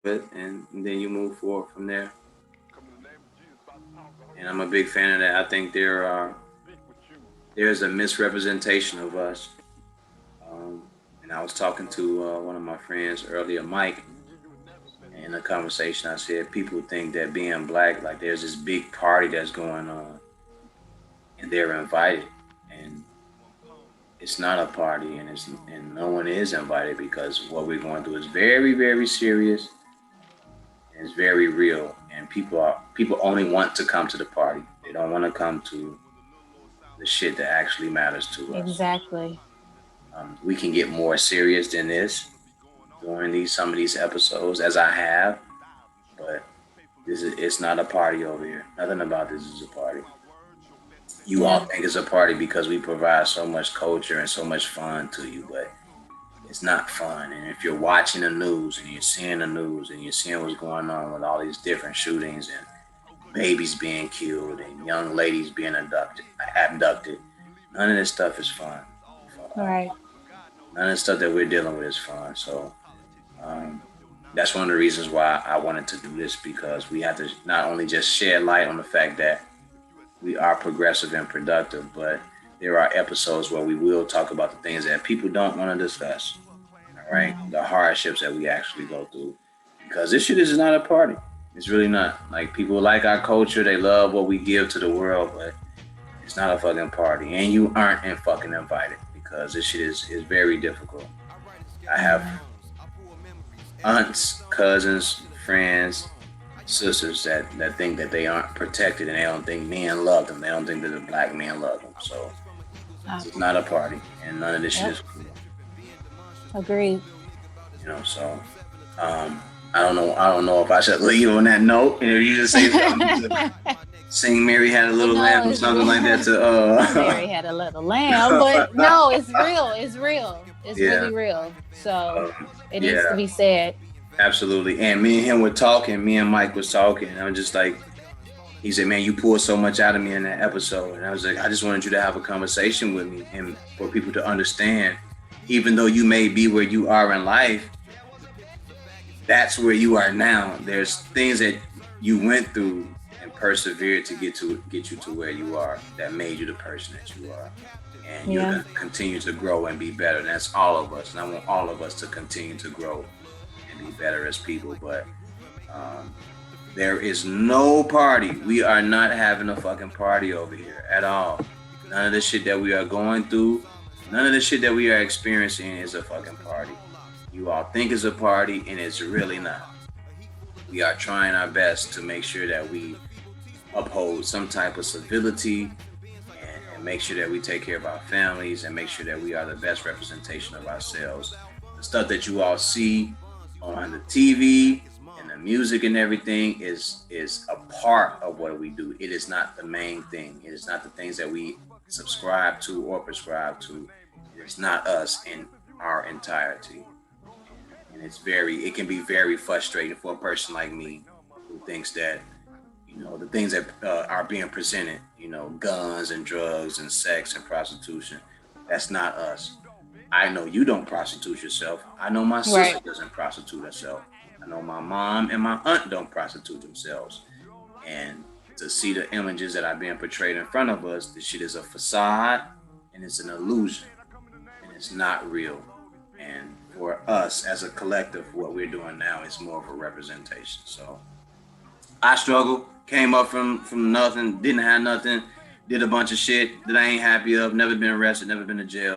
it, and then you move forward from there. And I'm a big fan of that. I think there's a misrepresentation of us. Um, and I was talking to one of my friends earlier, Mike, in a conversation. I said people think that being black, like there's this big party that's going on, and they're invited, and it's not a party, and no one is invited because what we're going through is very, very serious, and it's very real. And people only want to come to the party. They don't want to come to the shit that actually matters to us. Exactly. We can get more serious than this during some of these episodes, as I have, but it's not a party over here. Nothing about this is a party. You all Yeah. think it's a party because we provide so much culture and so much fun to you, but it's not fun. And if you're watching the news and you're seeing the news and you're seeing what's going on with all these different shootings and babies being killed and young ladies being abducted, none of this stuff is fun. Right. None of the stuff that we're dealing with is fun. So um, that's one of the reasons why I wanted to do this, because we have to not only just shed light on the fact that we are progressive and productive, but there are episodes where we will talk about the things that people don't want to discuss. All right, Yeah. the hardships that we actually go through, because this shit is not a party. It's really not. Like, people like our culture, they love what we give to the world, but it's not a fucking party, and you aren't fucking invited because this shit is very difficult. I have Yeah. aunts, cousins, friends, sisters that think that they aren't protected, and they don't think men love them. They don't think that the black men love them. So Uh, it's not a party, and none of this shit yep. is cool. Agreed. So um, I don't know if I should leave on that note. You just say something to sing "Mary Had a Well, Little no, Lamb" or it's something like that to Mary had a little lamb, but no, it's real. It's real. It's yeah, really real. So um, it needs to yeah, be said. absolutely. And me and him were talking. Me and Mike was talking. And I'm just like, he said, "Man, you pulled so much out of me in that episode." And I was like, "I just wanted you to have a conversation with me and for people to understand, even though you may be where you are in life, that's where you are now. There's things that you went through and persevered to get you to where you are that made you the person that you are. And you're Yeah. gonna continue to grow and be better. And that's all of us. And I want all of us to continue to grow and be better as people. But um, there is no party. We are not having a fucking party over here at all. None of the shit that we are going through, none of the shit that we are experiencing is a fucking party. You all think it's a party, and it's really not. We are trying our best to make sure that we uphold some type of civility, and make sure that we take care of our families and make sure that we are the best representation of ourselves. The stuff that you all see on the TV and the music and everything is a part of what we do. It is not the main thing. It is not the things that we subscribe to or prescribe to. It is not us in our entirety. And it can be very frustrating for a person like me who thinks that the things that are being presented, guns and drugs and sex and prostitution, that's not us. I know you don't prostitute yourself. I know my sister Right. doesn't prostitute herself. I know my mom and my aunt don't prostitute themselves. And to see the images that are being portrayed in front of us, this shit is a facade and it's an illusion and it's not real. And for us as a collective, what we're doing now is more of a representation. So I struggled, came up from nothing, didn't have nothing, did a bunch of shit that I ain't happy of, never been arrested, never been to jail.